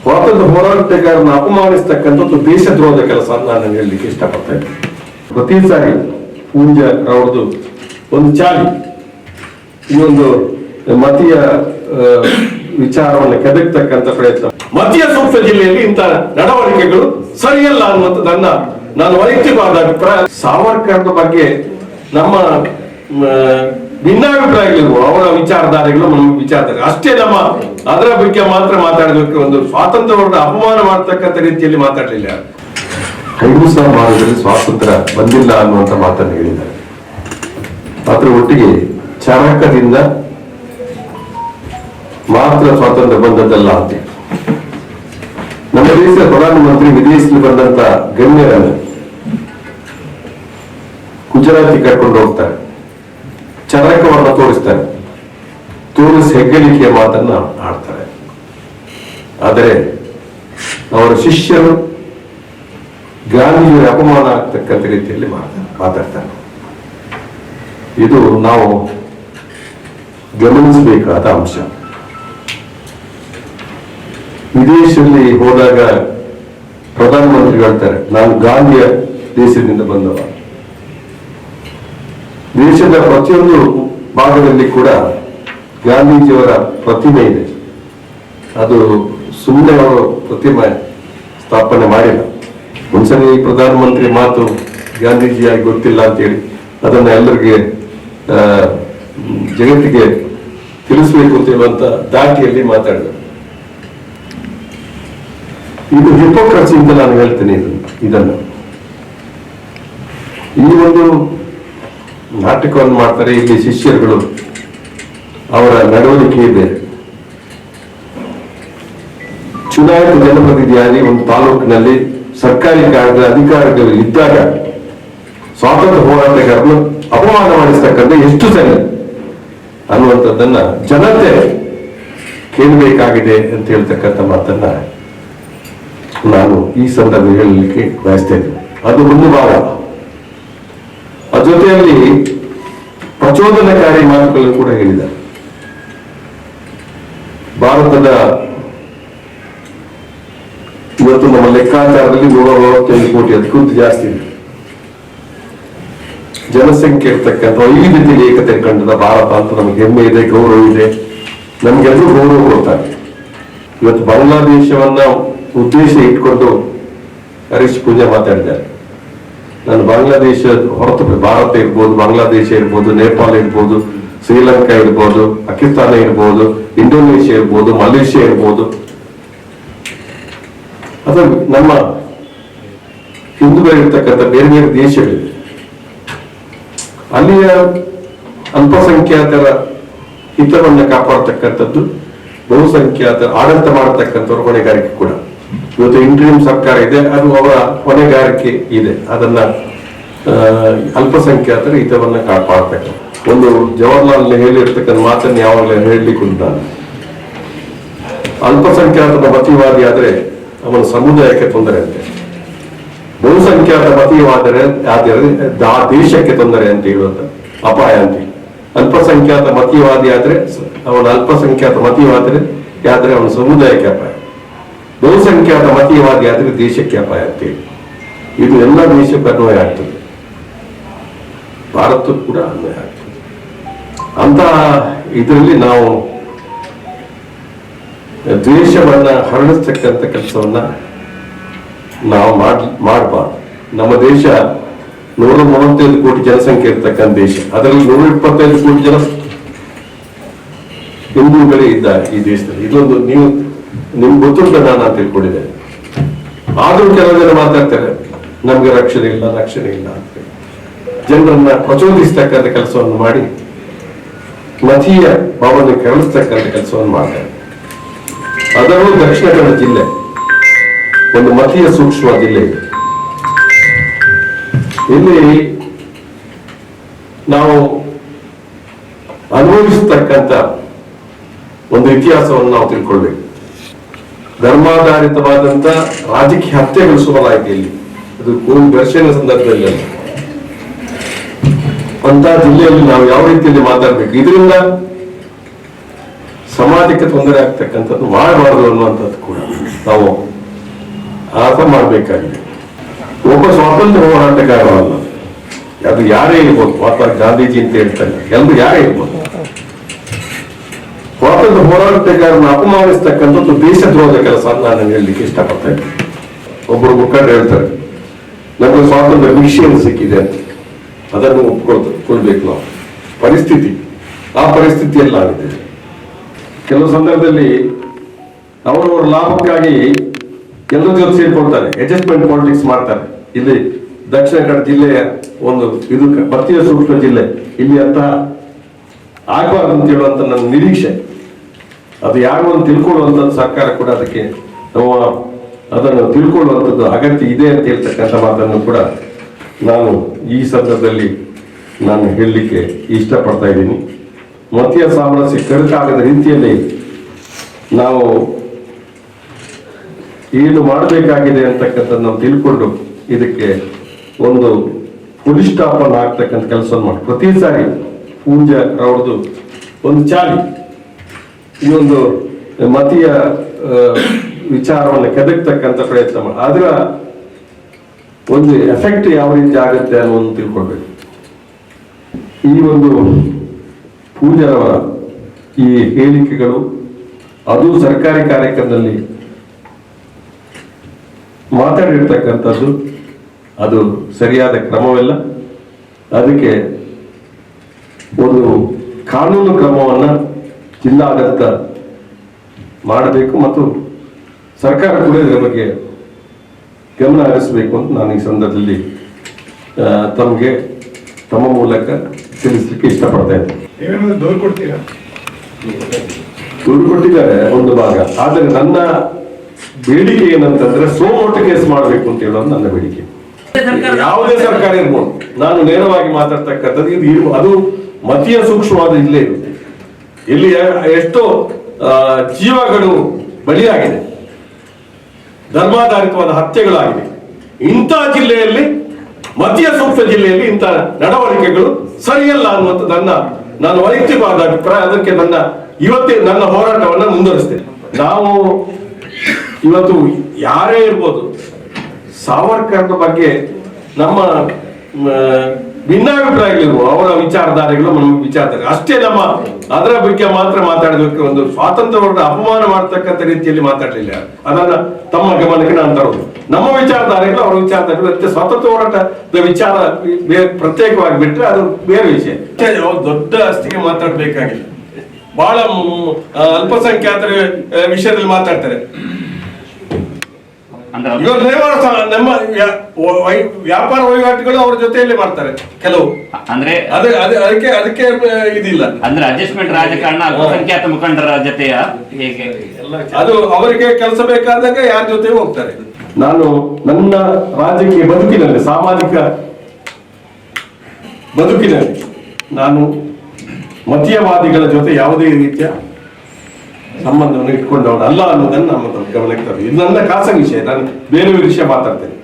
ಸ್ವಾತಂತ್ರ್ಯ ಹೋರಾಟಗಾರನ ಅಪಮಾನಿಸ್ತಕ್ಕಂಥದ್ದು ದೇಶದ್ರೋಹದ ಕೆಲಸ ಅಂತ ನಾನು ಹೇಳಲಿಕ್ಕೆ ಇಷ್ಟಪಡ್ತೇನೆ. ಪ್ರತಿ ಸಾರಿ ಪೂಂಜಾ ಅವರದು ಒಂದು ಚಾಲಿ ಈ ಒಂದು ಮತೀಯ ವಿಚಾರವನ್ನು ಕೆದಕ್ತಕ್ಕಂಥ ಪ್ರಯತ್ನ, ಮತೀಯ ಸೂಕ್ತ ಜಿಲ್ಲೆಯಲ್ಲಿ ಇಂಥ ನಡವಳಿಕೆಗಳು ಸರಿಯಲ್ಲ ಅನ್ನುವಂಥದ್ದನ್ನ ನಾನು ವೈಯಕ್ತಿಕವಾದ ಅಭಿಪ್ರಾಯ. ಸಾವರ್ಕರ್ನ ಬಗ್ಗೆ ನಮ್ಮ ಭಿನ್ನಾಭಿಪ್ರಾಯಗಳಿರುವ ಅವರ ವಿಚಾರಧಾರೆಗಳು ನಮ್ಮ ವಿಚಾರಧಾರೆ ಅಷ್ಟೇ, ನಮ್ಮ ಅದರ ಬಗ್ಗೆ ಮಾತ್ರ ಮಾತಾಡಬೇಕು. ಒಂದು ಸ್ವಾತಂತ್ರ್ಯವನ್ನು ಅಪಮಾನ ಮಾಡತಕ್ಕಂಥ ರೀತಿಯಲ್ಲಿ ಮಾತಾಡಲಿಲ್ಲ. ಹಿಂದೂಸ್ತಾನ ಭಾರತದಲ್ಲಿ ಸ್ವಾತಂತ್ರ್ಯ ಬಂದಿಲ್ಲ ಅನ್ನುವಂಥ ಮಾತನ್ನು ಹೇಳಿದ್ದಾರೆ. ಅದರ ಒಟ್ಟಿಗೆ ಚರಕದಿಂದ ಮಾತ್ರ ಸ್ವಾತಂತ್ರ್ಯ ಬಂದದ್ದಲ್ಲ ಅಂತ ನಮ್ಮ ದೇಶದ ಪ್ರಧಾನಮಂತ್ರಿ ವಿದೇಶದಲ್ಲಿ ಬಂದಂತ ಗಣ್ಯರನ್ನು ಗುಜರಾತಿ ಕರ್ಕೊಂಡು ಹೋಗ್ತಾರೆ, ಚರಕವನ್ನು ತೋರಿಸ್ತಾರೆ, ತೋರಿಸಿ ಹೆಗ್ಗಳಿಕೆಯ ಮಾತನ್ನ ಆಡ್ತಾರೆ. ಆದರೆ ಅವರ ಶಿಷ್ಯರು ಗಾಂಧಿಯವರ ಅಪಮಾನ ಆಗ್ತಕ್ಕಂಥ ರೀತಿಯಲ್ಲಿ ಮಾತಾಡ್ತಾರೆ. ಇದು ನಾವು ಗಮನಿಸಬೇಕಾದ ಅಂಶ. ವಿದೇಶದಲ್ಲಿ ಹೋದಾಗ ಪ್ರಧಾನಮಂತ್ರಿ ಹೇಳ್ತಾರೆ, ನಾನು ಗಾಂಧಿಯ ದೇಶದಿಂದ ಬಂದವ. ದೇಶದ ಪ್ರತಿಯೊಂದು ಭಾಗದಲ್ಲಿ ಕೂಡ ಗಾಂಧೀಜಿಯವರ ಪ್ರತಿಮೆ ಇದೆ. ಅದು ಸುಮ್ಮನೆ ಅವರು ಪ್ರತಿಮೆ ಸ್ಥಾಪನೆ ಮಾಡಿಲ್ಲ. ಒಂದ್ಸರಿ ಪ್ರಧಾನಮಂತ್ರಿ ಮಾತು ಗಾಂಧೀಜಿಯಾಗಿ ಗೊತ್ತಿಲ್ಲ ಅಂತೇಳಿ ಅದನ್ನ ಎಲ್ಲರಿಗೆ ಜಗತ್ತಿಗೆ ತಿಳಿಸಬೇಕು ಅಂತ ಹೇಳುವಂತ ದಾಟಿಯಲ್ಲಿ ಮಾತಾಡಿದರು. ಇದು ಹಿಪೋಕ್ರಸಿ ಅಂತ ನಾನು ಹೇಳ್ತೇನೆ. ಇದನ್ನು ಈ ಒಂದು ನಾಟಕವನ್ನು ಮಾಡ್ತಾರೆ. ಇಲ್ಲಿ ಶಿಷ್ಯರುಗಳು ಅವರ ನಡವಳಿಕೆ ಬೇರೆ. ಚುನಾಯಿತ ಜನಪ್ರತಿನಿಧಿಯಾಗಿ ಒಂದು ತಾಲೂಕಿನಲ್ಲಿ ಸರ್ಕಾರಿ ಕಾರ್ಯದ ಅಧಿಕಾರಿಗಳು ಇದ್ದಾಗ ಸ್ವಾತಂತ್ರ್ಯ ಹೋರಾಟಗಾರರನ್ನು ಅಪಮಾನ ಮಾಡಿಸ್ತಕ್ಕಂಥ ಎಷ್ಟು ಸರಿ ಅನ್ನುವಂಥದ್ದನ್ನ ಜನತೆ ಕೇಳಬೇಕಾಗಿದೆ ಅಂತ ಹೇಳ್ತಕ್ಕಂಥ ಮಾತನ್ನ ನಾನು ಈ ಸಂದರ್ಭ ಹೇಳಲಿಕ್ಕೆ ಬಯಸ್ತೇನೆ. ಅದು ಒಂದು ಭಾಗ. ಅದ್ರ ಜೊತೆಯಲ್ಲಿ ಪ್ರಚೋದನಕಾರಿ ಮಾತುಗಳನ್ನು ಕೂಡ ಹೇಳಿದ್ದಾರೆ. ಭಾರತದ ಇವತ್ತು ನಮ್ಮ ಲೆಕ್ಕಾಚಾರದಲ್ಲಿ 145 ಕೋಟಿ, ಅದಕ್ಕಿಂತ ಜಾಸ್ತಿ ಇದೆ ಜನಸಂಖ್ಯೆ ಇರ್ತಕ್ಕಂಥ ಈ ರೀತಿಯಲ್ಲಿ ಏಕತೆ ಕಂಡದ ಭಾರತ ಅಂತ ನಮಗೆ ಹೆಮ್ಮೆ ಇದೆ, ಗೌರವ ಇದೆ. ನಮ್ಗೆಲ್ಲರೂ ಗೌರವ ಕೊಡ್ತಾರೆ. ಇವತ್ತು ಬಾಂಗ್ಲಾದೇಶವನ್ನ ಉದ್ದೇಶ ಇಟ್ಕೊಂಡು ಹರೀಶ್ ಪೂಜಾ ಮಾತಾಡಿದ್ದಾರೆ. ನಾನು ಬಾಂಗ್ಲಾದೇಶ ಹೊರತು ಭಾರತ ಇರ್ಬೋದು, ಬಾಂಗ್ಲಾದೇಶ ಇರ್ಬೋದು, ನೇಪಾಳ ಇರ್ಬೋದು, ಶ್ರೀಲಂಕಾ ಇರ್ಬೋದು, ಪಾಕಿಸ್ತಾನ ಇರ್ಬೋದು, ಇಂಡೋನೇಷಿಯಾ ಇರ್ಬೋದು, ಮಲೇಷಿಯಾ ಇರ್ಬೋದು, ಅಥವಾ ನಮ್ಮ ಹಿಂದೂಗಳಿರ್ತಕ್ಕಂಥ ಬೇರೆ ಬೇರೆ ದೇಶಗಳಿವೆ. ಅಲ್ಲಿಯ ಅಲ್ಪಸಂಖ್ಯಾತರ ಹಿತವನ್ನು ಕಾಪಾಡತಕ್ಕಂಥದ್ದು, ಬಹುಸಂಖ್ಯಾತರ ಆಡಳಿತ ಮಾಡತಕ್ಕಂಥವ್ರ ಹೊಣೆಗಾರಿಕೆ ಕೂಡ. ಇವತ್ತು ಇಂಟ್ರಿಮ್ ಸರ್ಕಾರ ಇದೆ, ಅದು ಅವರ ಹೊಣೆಗಾರಿಕೆ ಇದೆ. ಅದನ್ನ ಅಲ್ಪಸಂಖ್ಯಾತರ ಹಿತವನ್ನ ಕಾಪಾಡ್ತಕ್ಕ ಒಂದು ಜವಾಹರ್ಲಾಲ್ ಹೇಳಿರ್ತಕ್ಕಂಥ ಮಾತನ್ನು ಯಾವಾಗಲೂ ಹೇಳಲಿಕ್ಕೆ ಉಂಟು. ಅಲ್ಪಸಂಖ್ಯಾತರ ಮತೀವಾದಿ ಆದ್ರೆ ಅವನ ಸಮುದಾಯಕ್ಕೆ ತೊಂದರೆ ಅಂತೆ, ಬಹುಸಂಖ್ಯಾತ ಮತೀವಾದರೆ ದೇಶಕ್ಕೆ ತೊಂದರೆ ಅಂತ ಹೇಳುವಂತ ಅಪಾಯ ಅಂತ. ಅಲ್ಪಸಂಖ್ಯಾತ ಮತೀವಾದಿ ಆದ್ರೆ ಅವನ ಅಲ್ಪಸಂಖ್ಯಾತ ಮತೀವಾದರೆ ಆದ್ರೆ ಅವನ ಸಮುದಾಯಕ್ಕೆ ಅಪಾಯ, ಬಹುಸಂಖ್ಯಾತ ಮತೀವಾದಿ ಆದ್ರೆ ದೇಶಕ್ಕೆ ಅಪಾಯ ಅಂತೇಳಿ. ಇದು ಎಲ್ಲ ದೇಶಕ್ಕೂ ಅನ್ವಯ ಆಗ್ತದೆ, ಭಾರತಕ್ಕೂ ಕೂಡ ಅನ್ವಯ ಆಗ್ತದೆ. ಅಂತ ಇದರಲ್ಲಿ ನಾವು ದ್ವೇಷವನ್ನ ಹರಡಿಸ್ತಕ್ಕಂಥ ಕೆಲಸವನ್ನ ನಾವು ಮಾಡಬಾರ್ದು. ನಮ್ಮ ದೇಶ 135 ಕೋಟಿ ಜನಸಂಖ್ಯೆ ಇರ್ತಕ್ಕಂಥ ದೇಶ. ಅದರಲ್ಲಿ 125 ಕೋಟಿ ಜನ ಹಿಂದೂಗಳೇ ಇದ್ದಾರೆ ಈ ದೇಶದಲ್ಲಿ. ಇದೊಂದು ನಿಮ್ಗೆ ಗೊತ್ತುಂಟ ನಾನು ತಿಳ್ಕೊಂಡಿದ್ದೇನೆ. ಆದ್ರೂ ಕೆಲವು ಜನ ಮಾತಾಡ್ತಾರೆ, ನಮ್ಗೆ ರಕ್ಷಣೆ ಇಲ್ಲ ಅಂತ ಜನರನ್ನ ಪ್ರಚೋದಿಸ್ತಕ್ಕಂಥ ಕೆಲಸವನ್ನು ಮಾಡಿ ಮತೀಯ ಭಾವನೆ ಕೆರಳಿಸ್ತಕ್ಕಂಥ ಕೆಲಸವನ್ನು ಮಾಡ್ತಾರೆ. ಅದರಲ್ಲೂ ದಕ್ಷಿಣ ಕನ್ನಡ ಜಿಲ್ಲೆ ಒಂದು ಮತೀಯ ಸೂಕ್ಷ್ಮ ಜಿಲ್ಲೆ ಇದೆ. ಇಲ್ಲಿ ನಾವು ಅನುಭವಿಸತಕ್ಕಂಥ ಒಂದು ಇತಿಹಾಸವನ್ನು ನಾವು ತಿಳ್ಕೊಳ್ಬೇಕು. ಧರ್ಮಾಧಾರಿತವಾದಂತ ರಾಜಕೀಯ ಹತ್ಯೆಗಳು ಸುಮಾರಾಯ್ತು ಇಲ್ಲಿ. ಅದು ಘರ್ಷಣೆ ಸಂದರ್ಭದಲ್ಲಿ ಅಂತ ಜಿಲ್ಲೆಯಲ್ಲಿ ನಾವು ಯಾವ ರೀತಿಯಲ್ಲಿ ಮಾತಾಡ್ಬೇಕು. ಇದರಿಂದ ಸಮಾಜ ಸಮಾಜಕ್ಕೆ ತೊಂದರೆ ಆಗ್ತಕ್ಕಂಥದ್ದು ಮಾಡಬಾರ್ದು ಅನ್ನುವಂಥದ್ದು ಕೂಡ ನಾವು ಅರ್ಥ ಮಾಡಬೇಕಾಗಿದೆ. ಒಬ್ಬ ಸ್ವಾತಂತ್ರ್ಯ ಹೋರಾಟಗಾರ ಅಲ್ಲ, ಅದು ಯಾರೇ ಇರ್ಬೋದು. ಮಹಾತ್ಮ ಗಾಂಧೀಜಿ ಅಂತ ಹೇಳ್ತಾರೆ, ಎಲ್ಲರೂ ಯಾರೇ ಇರ್ಬೋದು. ಸ್ವಾತಂತ್ರ್ಯ ಹೋರಾಟಗಾರನ ಅಪಮಾನಿಸ್ತಕ್ಕಂಥದ್ದು ದೇಶದ್ರೋಹದ ಕೆಲಸ ಅಂತ ನಾನು ಹೇಳಲಿಕ್ಕೆ ಇಷ್ಟಪಡ್ತೇನೆ. ಒಬ್ಬರು ಮುಖಂಡರು ಹೇಳ್ತಾರೆ, ನಮಗೆ ಸ್ವಾತಂತ್ರ್ಯ ಮಿಷನ್ ಸಿಕ್ಕಿದೆ ಅಂತ, ಅದನ್ನು ಒಪ್ಕೊಳ್ಬೇಕು ನಾವು. ಪರಿಸ್ಥಿತಿ ಆ ಪರಿಸ್ಥಿತಿಯಲ್ಲಿ ಆಗಿದೆ. ಕೆಲವು ಸಂದರ್ಭದಲ್ಲಿ ಅವರವರ ಲಾಭಕ್ಕಾಗಿ ಎಲ್ಲರ ಜೊತೆ ಸೇರ್ಕೊಳ್ತಾರೆ, ಅಡ್ಜಸ್ಟ್ಮೆಂಟ್ ಪಾಲಿಟಿಕ್ಸ್ ಮಾಡ್ತಾರೆ. ಇಲ್ಲಿ ದಕ್ಷಿಣ ಕನ್ನಡ ಜಿಲ್ಲೆಯ ಒಂದು ಇದು ಬತ್ತಿಯ ಸೂಕ್ಷ್ಮ ಜಿಲ್ಲೆ, ಇಲ್ಲಿ ಅಂತ ಆಗಬಾರ್ದು ಅಂತ ಹೇಳುವಂತ ನನ್ನ ನಿರೀಕ್ಷೆ. ಅದು ಯಾರು ಅಂತ ತಿಳ್ಕೊಳ್ಳುವಂಥದ್ದು ಸರ್ಕಾರ ಕೂಡ ಅದಕ್ಕೆ ಅದನ್ನು ತಿಳ್ಕೊಳ್ಳುವಂಥದ್ದು ಅಗತ್ಯ ಇದೆ ಅಂತ ಹೇಳ್ತಕ್ಕಂಥ ಮಾತನ್ನು ಕೂಡ ನಾನು ಈ ಸಂದರ್ಭದಲ್ಲಿ ನಾನು ಹೇಳಲಿಕ್ಕೆ ಇಷ್ಟಪಡ್ತಾ ಇದ್ದೀನಿ. ಮತೀಯ ಸಾಮರಸ್ಯ ಕರಕಾಗದ ರೀತಿಯಲ್ಲಿ ನಾವು ಏನು ಮಾಡಬೇಕಾಗಿದೆ ಅಂತಕ್ಕಂಥದ್ದು ನಾವು ತಿಳ್ಕೊಂಡು ಇದಕ್ಕೆ ಒಂದು ಫುಲ್ ಸ್ಟಾಪ್ ಅನ್ನು ಆಗ್ತಕ್ಕಂಥ ಕೆಲಸವನ್ನು ಮಾಡಿ ಪ್ರತಿ ಸಾರಿ ಪೂಂಜಾ ಅವ್ರದ್ದು ಒಂದು ಚಾಲಿ ಈ ಒಂದು ಮತೀಯ ವಿಚಾರವನ್ನು ಕೆದಕ್ತಕ್ಕಂಥ ಪ್ರಯತ್ನ ಮಾಡಿ ಅದರ ಒಂದು ಎಫೆಕ್ಟ್ ಯಾವ ರೀತಿ ಆಗುತ್ತೆ ಅನ್ನೋದನ್ನು ತಿಳ್ಕೊಳ್ಬೇಕು. ಈ ಒಂದು ಪೂಜಾರವರ ಈ ಹೇಳಿಕೆಗಳು ಅದು ಸರ್ಕಾರಿ ಕಾರ್ಯಕ್ರಮದಲ್ಲಿ ಮಾತಾಡಿರ್ತಕ್ಕಂಥದ್ದು ಅದು ಸರಿಯಾದ ಕ್ರಮವಲ್ಲ. ಅದಕ್ಕೆ ಒಂದು ಕಾನೂನು ಕ್ರಮವನ್ನ ಜಿಲ್ಲಾಡಳಿತ ಮಾಡಬೇಕು ಮತ್ತು ಸರ್ಕಾರ ಕೂಡ ಇದರ ಬಗ್ಗೆ ಗಮನ ಹರಿಸಬೇಕು ಅಂತ ನಾನು ಈ ಸಂದರ್ಭದಲ್ಲಿ ತಮಗೆ ತಮ್ಮ ಮೂಲಕ ತಿಳಿಸ್ಲಿಕ್ಕೆ ಇಷ್ಟಪಡ್ತಾ ಇದ್ದೇನೆ. ದೂರು ಕೊಡ್ತೀರಾ? ದೂರು ಕೊಟ್ಟಿದ್ದಾರೆ ಒಂದು ಭಾಗ, ಆದರೆ ನನ್ನ ಬೇಡಿಕೆ ಏನಂತಂದ್ರೆ ಸೋಮೋಟ ಕೇಸ್ ಮಾಡಬೇಕು ಅಂತ ಹೇಳೋದು ನನ್ನ ಬೇಡಿಕೆ. ಯಾವುದೇ ಸರ್ಕಾರ ಇರ್ಬೋದು, ನಾನು ನೇರವಾಗಿ ಮಾತಾಡ್ತಕ್ಕಂಥದ್ದು ಇದು ಅದು ಮತೀಯ ಸೂಕ್ಷ್ಮವಾದ ಇಲ್ಲೇ ಇರುತ್ತೆ. ಇಲ್ಲಿ ಎಷ್ಟೋ ಜೀವಗಳು ಬಲಿಯಾಗಿದೆ, ಧರ್ಮಾಧಾರಿತವಾದ ಹತ್ಯೆಗಳಾಗಿದೆ. ಇಂಥ ಜಿಲ್ಲೆಯಲ್ಲಿ, ಮತೀಯ ಸೂಕ್ಷ್ಮ ಜಿಲ್ಲೆಯಲ್ಲಿ ಇಂಥ ನಡವಳಿಕೆಗಳು ಸರಿಯಲ್ಲ ಅನ್ನುವಂಥ ನಾನು ವೈಯಕ್ತಿಕವಾದ ಅಭಿಪ್ರಾಯ. ಅದಕ್ಕೆ ನನ್ನ ಹೋರಾಟವನ್ನು ಮುಂದುವರಿಸ್ತೇನೆ. ನಾವು ಇವತ್ತು ಯಾರೇ ಇರ್ಬೋದು, ಸಾವರ್ಕರ್ನ ಬಗ್ಗೆ ನಮ್ಮ ಭಿನ್ನಾಭಿಪ್ರಾಯಗಳಿರುವ ಅವರ ವಿಚಾರಧಾರೆಗಳು ನಮ್ಮ ವಿಚಾರಧಾರೆ ಅಷ್ಟೇ. ನಮ್ಮ ಅದರ ಬಗ್ಗೆ ಮಾತ್ರ ಮಾತಾಡೋದಕ್ಕೆ ಒಂದು ಸ್ವಾತಂತ್ರ್ಯವನ್ನ ಅಪಮಾನ ಮಾಡತಕ್ಕಂಥ ರೀತಿಯಲ್ಲಿ ಮಾತಾಡಲಿಲ್ಲ. ಅದನ್ನ ತಮ್ಮ ಗಮನಕ್ಕೆ ನಾನು ತರೋದು. ನಮ್ಮ ವಿಚಾರಧಾರೆಗಳು ಅವರ ವಿಚಾರಧಾರೆಗಳು ಮತ್ತೆ ಸ್ವಾತಂತ್ರ್ಯ ಹೋರಾಟದ ವಿಚಾರ ಪ್ರತ್ಯೇಕವಾಗಿ ಬಿಟ್ಟರೆ ಅದು ಬೇರೆ ವಿಷಯ. ದೊಡ್ಡ ಅಷ್ಟಿಗೆ ಮಾತಾಡ್ಬೇಕಾಗಿಲ್ಲ. ಬಹಳ ಅಲ್ಪಸಂಖ್ಯಾತರ ವಿಷಯದಲ್ಲಿ ಮಾತಾಡ್ತಾರೆ. ನಮ್ಮ ವ್ಯಾಪಾರ ವಹಿವಾಟುಗಳು ಅವ್ರ ಜೊತೆಯಲ್ಲಿ ಮಾಡ್ತಾರೆ ಕೆಲವು. ಅಂದ್ರೆ ಅದಕ್ಕೆ ಇದಿಲ್ಲ ಅಂದ್ರೆ ಅಡ್ಜಸ್ಟ್ಮೆಂಟ್ ರಾಜಕಾರಣ ಅಲ್ಪಸಂಖ್ಯಾತ ಮುಖಂಡರ ಜೊತೆಯ ಹೇಗೆ ಅದು ಅವರಿಗೆ ಕೆಲಸ ಬೇಕಾದಾಗ ಯಾರ ಜೊತೆ ಹೋಗ್ತಾರೆ. ನಾನು ನನ್ನ ರಾಜಕೀಯ ಬದುಕಿನಲ್ಲಿ, ಸಾಮಾಜಿಕ ಬದುಕಿನಲ್ಲಿ ನಾನು ಮತೀಯವಾದಿಗಳ ಜೊತೆ ಯಾವುದೇ ರೀತಿಯ ಸಂಬಂಧವನ್ನು ಇಟ್ಕೊಂಡವನು ಅಲ್ಲ ಅನ್ನೋದನ್ನು ನಮ್ಮ ಗಮನಕ್ಕೆ ತರಬೇಕು. ಇದು ನನ್ನ ಖಾಸಗಿ ವಿಷಯ, ನಾನು ಬೇರೆ ವಿಷಯ ಮಾತಾಡ್ತೇನೆ.